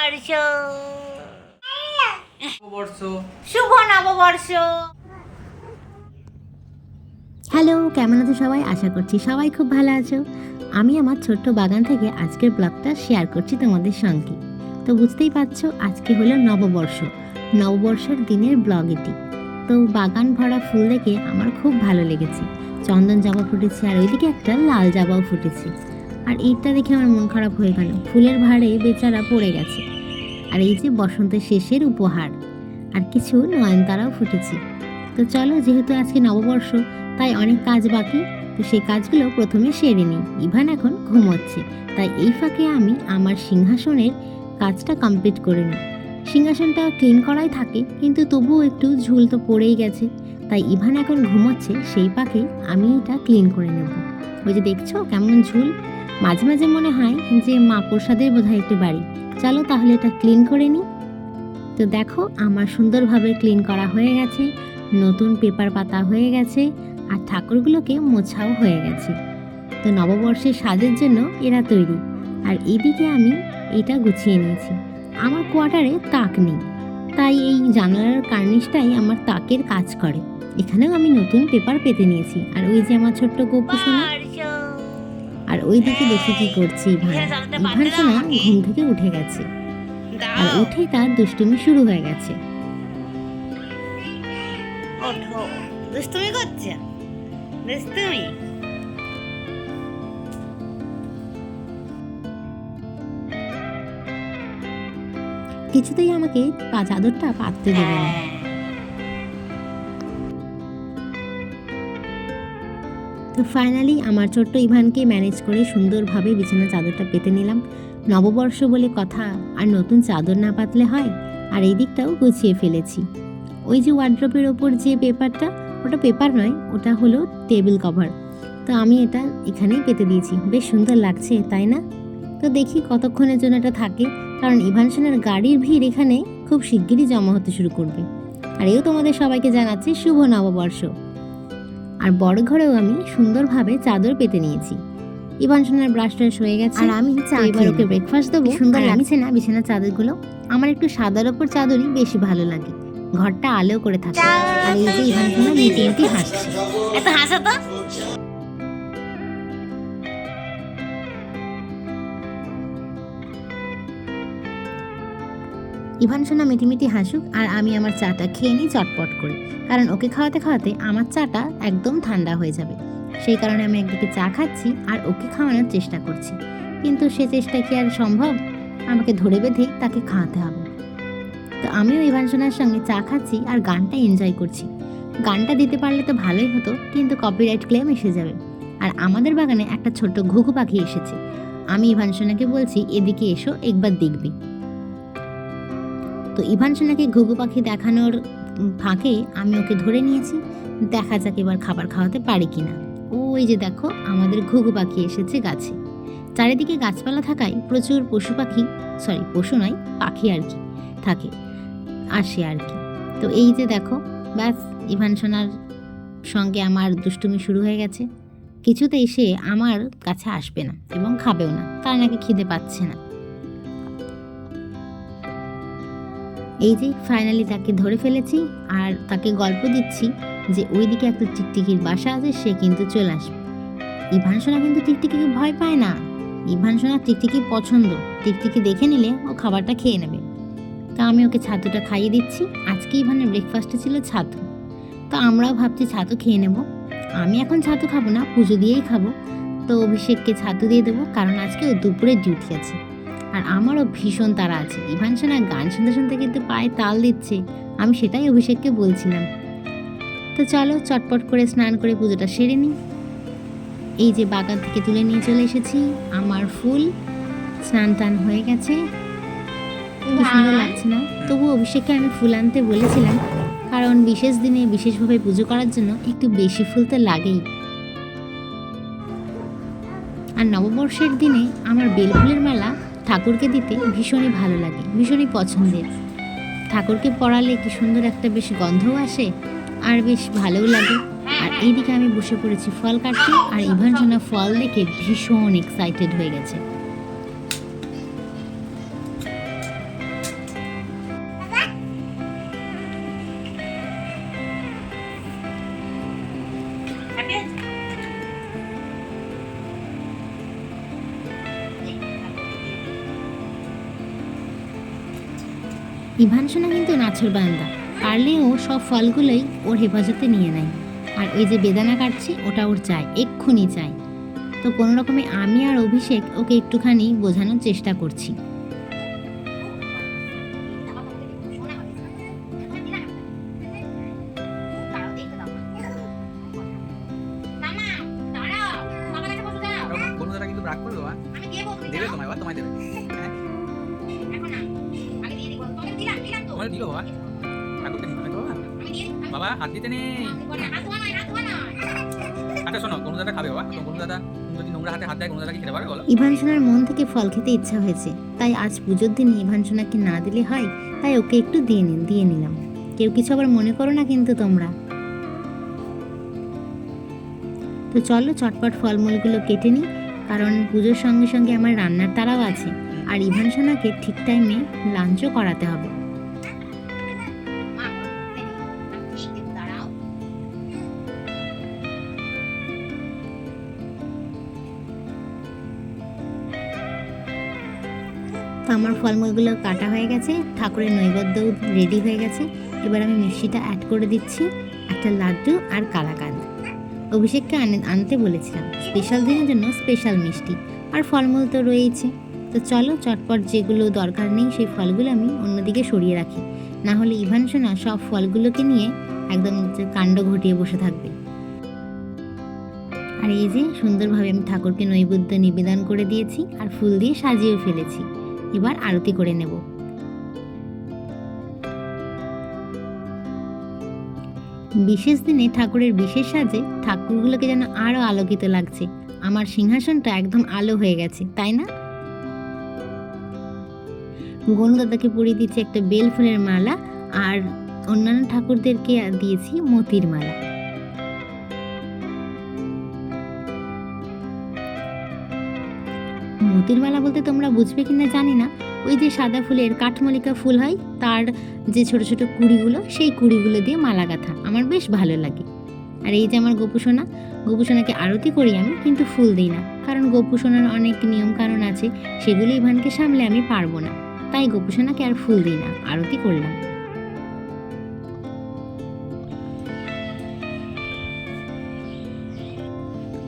নববর্ষ। নববর্ষ। শুভ নববর্ষ। হ্যালো, কেমন আছো সবাই? আশা করছি সবাই খুব ভালো আছো। আমি আমার ছোট্ট বাগান থেকে আজকের ব্লগটা শেয়ার করছি তোমাদের সঙ্গে। তো বুঝতেই পারছো আজকে হলো নববর্ষ, নববর্ষের দিনের ব্লগ এটি। তো বাগান ভরা ফুল দেখে আমার খুব ভালো লেগেছে। চন্দন জবা ফুটেছে আর ওইদিকে একটা লাল জবাও ফুটেছে। আর এইটা দেখে আমার মন খারাপ হয়ে গেল, ফুলের ভারে বেচারা পড়ে গেছে। আর এই যে বসন্তের শেষের উপহার, আর কিছু নয়নতারাও ফুটেছে। তো চলো, যেহেতু আজকে নববর্ষ তাই অনেক কাজ বাকি, তো সেই কাজগুলো প্রথমে সেরে নিই। ইভান এখন ঘুমোচ্ছে, তাই এই ফাঁকে আমি আমার সিংহাসনের কাজটা কমপ্লিট করে নিই। সিংহাসনটা ক্লিন করাই থাকে, কিন্তু তবুও একটু ঝুল তো পড়েই গেছে, তাই ইভান এখন ঘুমোচ্ছে, সেই পাকে আমি এটা ক্লিন করে নেব। ওই যে দেখছো কেমন ঝুল, মাঝে মাঝে মনে হয় যে মা প্রসাদের বোধহয় একটু বাড়ি। চলো তাহলে এটা ক্লিন করে নিই। তো দেখো আমার সুন্দরভাবে ক্লিন করা হয়ে গেছে, নতুন পেপার পাতা হয়ে গেছে, আর ঠাকুরগুলোকে মোছাও হয়ে গেছে। তো নববর্ষের সাজের জন্য এরা তৈরি। আর এদিকে আমি এটা গুছিয়ে নিয়েছি। আমার কোয়ার্টারে তাক নেই, তাই এই জানালার কার্নিশটাই আমার তাকের কাজ করে। এখানেও আমি নতুন পেপার পেতে নিয়েছি। আর ওই যে আমার ছোট্ট গপু সোনা, আর ওই দিকে দেখি কি করছি ইভান। ইভান সোনা ঘুম থেকে উঠে গেছে, আর উঠেই তার দুষ্টুমি শুরু হয়ে গেছে। ওঠো, দুষ্টুমি করছে, দুষ্টুমি। কিছুতেই আমাকে চাদরটা পাততে দেবে না। তো ফাইনালি আমার ছোট্ট ইভানকে ম্যানেজ করে সুন্দরভাবে বিছানা চাদরটা পেতে নিলাম। নববর্ষ বলে কথা, আর নতুন চাদর না পাতলে হয়। আর এই দিকটাও গুছিয়ে ফেলেছি। ওই যে ওয়ার্ড্রপের ওপর যে পেপারটা, ওটা পেপার নয়, ওটা হলো টেবিল কভার। তো আমি এটা এখানেই পেতে দিয়েছি, বেশ সুন্দর লাগছে তাই না? তো দেখি কতক্ষণের জন্য এটা থাকে, কারণ ইভান সোনার গাড়ির ভিড় এখানে খুব শিগগিরই জমা হতে শুরু করবে। আর এও তোমাদের সবাইকে জানাচ্ছি শুভ নববর্ষ। আর বড় ঘরেও আমি সুন্দরভাবে চাদর পেতে নিয়েছি। ইভান সোনার ব্রাশ ট্রাশ হয়ে গেছে, আর আমি এবার ওকে ব্রেকফাস্ট দেবো। সুন্দর লাগছে না বিছানার চাদরগুলো? আমার একটু সাদার ওপর চাদরই বেশি ভালো লাগে, ঘরটা আলো করে থাকে। আর এই যে ইভান সোনা মিটি মিটি হাসছে। এত হাসো তো। ইভান সোনা মিটিমিটি হাসুক, আর আমি আমার চাটা খেয়ে নিই চটপট করে, কারণ ওকে খাওয়াতে খাওয়াতে আমার চাটা একদম ঠান্ডা হয়ে যাবে। সেই কারণে আমি একদিকে চা খাচ্ছি আর ওকে খাওয়ানোর চেষ্টা করছি, কিন্তু সে চেষ্টা কি আর সম্ভব? আমাকে ধরে বেঁধেই তাকে খাওয়াতে হবে। তো আমিও ইভান সোনার সঙ্গে চা খাচ্ছি আর গানটা এনজয় করছি। গানটা দিতে পারলে তো ভালোই হতো, কিন্তু কপিরাইট ক্লেম এসে যাবে। আর আমাদের বাগানে একটা ছোট্ট ঘুঘু পাখি এসেছে। আমি ইভান সোনাকে বলছি এদিকে এসো, একবার দেখবি। তো ইভান সোনাকে ঘুঘু পাখি দেখানোর ফাঁকে আমি ওকে ধরে নিয়েছি, দেখা যাক এবার খাবার খাওয়াতে পারি কিনা। ওই যে দেখো আমাদের ঘুঘু পাখি এসেছে গাছে। চারিদিকে গাছপালা থাকায় প্রচুর পশু পাখি, পশু নয় পাখি আর কি থাকে, আসে আর কি। তো এই যে দেখো, ব্যাস ইভান সোনার সঙ্গে আমার দুষ্টুমি শুরু হয়ে গেছে। কিছুতেই সে আমার কাছে আসবে না এবং খাবেও না, তার নাকি খিদে পাচ্ছে না। এই যে ফাইনালি তাকে ধরে ফেলেছি, আর তাকে গল্প দিচ্ছি যে ওইদিকে একটা টিকটিকির বাসা আছে, সে কিন্তু চলে আসবে। ইভান সোনা কিন্তু টিকটিকিকে ভয় পায় না, ইভান সোনা টিকটিকি পছন্দ। টিকটিকি দেখে নিলে ও খাবারটা খেয়ে নেবে। তা আমি ওকে ছাতুটা খাইয়ে দিচ্ছি। আজকে ইভানের ব্রেকফাস্টে ছিল ছাতু, তো আমরাও ভাবছি ছাতু খেয়ে নেব। আমি এখন ছাতু খাবো না, পুজো দিয়েই খাবো। তো অভিষেককে ছাতু দিয়ে দেবো, কারণ আজকে ও দুপুরে ডিউটি আছে। আর আমারও ভীষণ তাড়া আছে। ইভান সোনা গান শুনতে শুনতে কিন্তু পায়ে তাল দিচ্ছে, আমি সেটাই অভিষেককে বলছিলাম। তো চলো চটপট করে স্নান করে পুজোটা সেরে নিই। এই যে বাগান থেকে তুলে নিয়ে চলে এসেছি আমার ফুল, স্নান টান হয়ে গেছে, খুব সুন্দর লাগছে না? তবু অভিষেককে আমি ফুল আনতে বলেছিলাম, কারণ বিশেষ দিনে বিশেষভাবে পুজো করার জন্য একটু বেশি ফুল তো লাগেই। আর নববর্ষের দিনে আমার বেলফুলের মালা ঠাকুরকে দিতে ভীষণই ভালো লাগে, ভীষণই পছন্দের। ঠাকুরকে পরালে কি সুন্দর একটা বেশ গন্ধও আসে, আর বেশ ভালোও লাগে। আর এইদিকে আমি বসে পড়েছি ফল কাটতে, আর ইভান সোনা ফল দেখে ভীষণ এক্সাইটেড হয়ে গেছে। ইভান সোনা কিন্তু নাছর বান্দা, পারলেও ও সব ফলগুলোই ওর হেফাজতে নিয়ে নেয়। আর এই যে বেদানা কাটছি ওটা ওর চাই, এক্ষুনি চাই। তো কোনো রকমে আমি আর অভিষেক ওকে একটুখানি বোঝানোর চেষ্টা করছি। বন্ধুরা কিন্তু রাগ করলো, দেবে তোমায় বাবা, তোমায় দেবে। তোমার দিল বাবা, ঠাকুরকে দিতে বাবা। বাবা হাত দিতে নেই। আচ্ছা শোনো, গনুদাদা খাবে বাবা। গনুদাদা যদি নোংরা হাতে হাত দেয়, গনুদাদা কি খেতে পারবে বলো? ইভান সোনার মন থেকে ফল খেতে ইচ্ছা হয়েছে, তাই আজ পুজোর দিনে ইভান সোনাকে না দিলে হয়, তাই ওকে একটু দিয়ে নিলাম। কেউ কিছু আবার মনে করো না কিন্তু তোমরা। তো চলো চটপট ফলমূলগুলো কেটে নিই, কারণ পুজোর সঙ্গে সঙ্গে আমার রান্নার তাড়াও আছে। আর ইভান সোনাকে ঠিক টাইমে লাঞ্চও করাতে হবে। তো আমার ফলমূলগুলো কাটা হয়ে গেছে, ঠাকুরের নৈবেদ্যও রেডি হয়ে গেছে। এবার আমি মিষ্টিটা অ্যাড করে দিচ্ছি, একটা লাড্ডু আর কালাকাঁদ। অভিষেককে আনতে বলেছিলাম, স্পেশাল দিনের জন্য স্পেশাল মিষ্টি। আর ফলমূল তো রয়েইছে। তো চলো চটপট যেগুলো দরকার নেই সেই ফলগুলো আমি অন্যদিকে সরিয়ে রাখি, না হলে ইভান সোনা সব ফলগুলোকে নিয়ে একদম কাণ্ড ঘটিয়ে বসে থাকবে। আর এই যে সুন্দরভাবে আমি ঠাকুরকে নৈবেদ্য নিবেদন করে দিয়েছি আর ফুল দিয়ে সাজিয়েও ফেলেছি। এবার আরতি করে নেব। বিশেষ দিনে ঠাকুরের বিশেষ সাজে ঠাকুরগুলোকে যেন আরো আলোকিত লাগছে। আমার সিংহাসনটা একদম আলো হয়ে গেছে, তাই না? গণদাদাকে পরিয়ে দিচ্ছি একটা বেল ফুলের মালা, আর অন্যান্য ঠাকুরদেরকে দিয়েছি মতির মালা। মতির মালা বলতে তোমরা বুঝবে কিনা জানি না, ওই যে সাদা ফুলের কাঠমল্লিকা ফুল হয়, তার যে ছোট ছোট কুড়িগুলো, সেই কুড়িগুলো দিয়ে মালা গাঁথা আমার বেশ ভালো লাগে। আর এই যে আমার গোপুসোনাকে আরতি করি আমি, কিন্তু ফুল দিই না, কারণ গোপুসোনার অনেক নিয়ম কারণ আছে, সেগুলো ইভানকে সামলে আমি পারবো না, তাই গোপুসোনাকে আর ফুল দিই না, আরতি করলাম।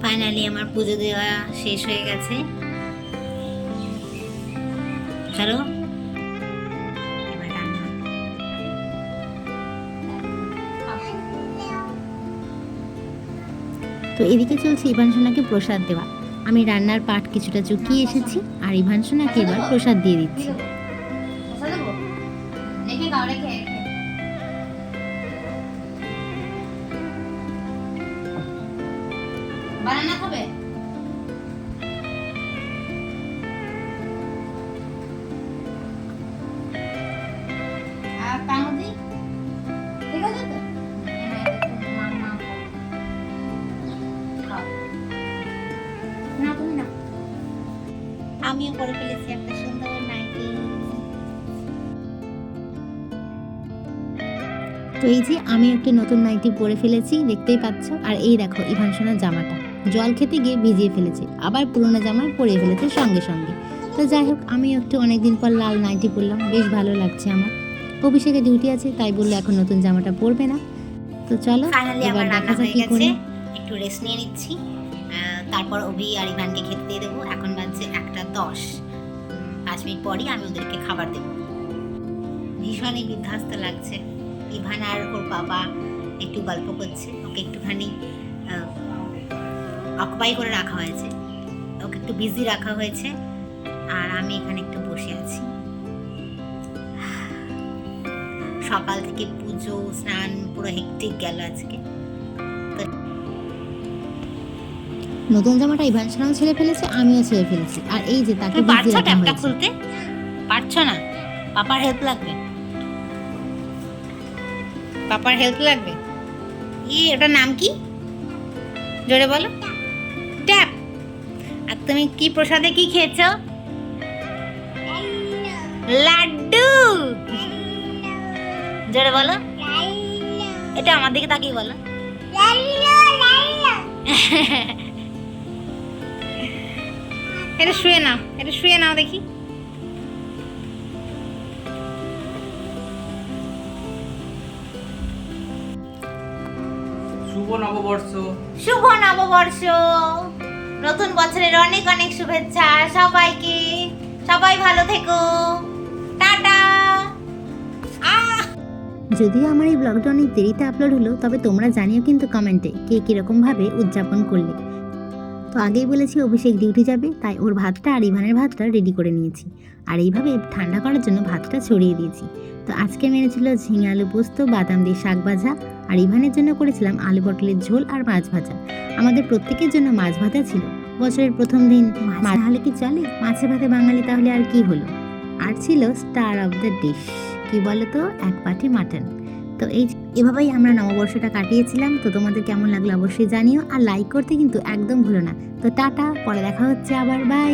ফাইনালি আমার পুজো দেওয়া শেষ হয়ে গেছে। চলো এবার রান্না। তো এদিকে চলছে ইভান সোনাকে প্রসাদ দেওয়া। আমি রান্নার পাট কিছুটা চুকিয়ে এসেছি, আর ইভান সোনাকে এবার প্রসাদ দিয়ে দিচ্ছি। বানানা খাবে? আমিও পরে ফেলেছি একটা সুন্দর নাইটি। তো এই যে আমি একটা নতুন নাইটি পরে ফেলেছি, দেখতেই পাচ্ছ। আর এই দেখো ইভান সোনার জামাটা জল খেতে গিয়ে ভিজিয়ে ফেলেছে, আবার পুরোনো জামায় পরিয়ে ফেলেছে সঙ্গে সঙ্গে। তো যাই হোক, আমি একটু অনেকদিন পর লাল নাইটি পরলাম, বেশ ভালো লাগছে আমার। অভিষেকের ডিউটি আছে, তাই বললো এখন নতুন জামাটা পরবে না। তো চলো এবার দেখা যাক কি করি। একটু রেস্ট নিয়ে নিচ্ছি, তারপর অভি আর ইভানকে খেতে দিয়ে দেবো। এখন বাজছে 1:10, 5 মিনিট পরই আমি ওদেরকে খাবার দেবো। ভীষণই বিধ্বস্ত লাগছে। ইভান আর ওর বাবা একটু গল্প করছে, ওকে একটুখানি অকুপাই করে রাখা হয়েছে, ওকে একটু বিজি রাখা হয়েছে, আর আমি এখানে একটু বসে আছি। সকাল থেকে পুজো স্নান পুরো হেক্টিক গেল আজকে। নতুন জামাটা ইভান সোনাও ছেড়ে ফেলেছে, আমিও ছেড়ে ফেলেছি। আর এই যে তাকে পারছো ট্যাপটা খুলতে? পারছো না? পাপার হেল্প লাগবে, পাপার হেল্প লাগবে। ওটার নাম কি জোরে বলো? ট্যাপ। আর তুমি কি প্রসাদে কি খেয়েছো? লাড্ডু। জোরে বলো, এটা আমার দিকে তাকিয়ে বলো। এটা শুয়ে নাও, এটা শুয়ে নাও দেখি। শুভ নববর্ষ। শুভ নববর্ষ, নতুন বছরের অনেক অনেক শুভেচ্ছা সবাইকে। সবাই ভালো থেকো, টাটা। যদিও আমার এই ব্লগটা অনেক দেরিতে আপলোড হলো, তবে তোমরা জানিও কিন্তু কমেন্টে কে কীরকমভাবে উদযাপন করলে। তো আগেই বলেছি অভিষেক ডিউটি যাবে, তাই ওর ভাতটা আর ইভানের ভাতটা রেডি করে নিয়েছি, আর এইভাবে ঠান্ডা করার জন্য ভাতটা ছড়িয়ে দিয়েছি। তো আজকে মেনু ছিল ঝিঙে আলু পোস্ত, বাদাম দিয়ে শাক ভাজা, আর ইভানের জন্য করেছিলাম আলু পটলের ঝোল আর মাছ ভাজা। আমাদের প্রত্যেকের জন্য মাছ ভাজা ছিল। বছরের প্রথম দিন মাছ হলে কি চলে, মাছে ভাতে বাঙালি তাহলে আর কি হলো। আর ছিল স্টার অফ দ্য ডিশ, কি বলো তো, এক বাটি মাটন। তো এভাবেই আমরা নববর্ষটা কাটিয়েছিলাম। তো তোমাদের কেমন লাগলো অবশ্যই জানিও, আর লাইক করতে কিন্তু একদম ভুলো না। তো টাটা, পরে দেখা হচ্ছে আবার, বাই।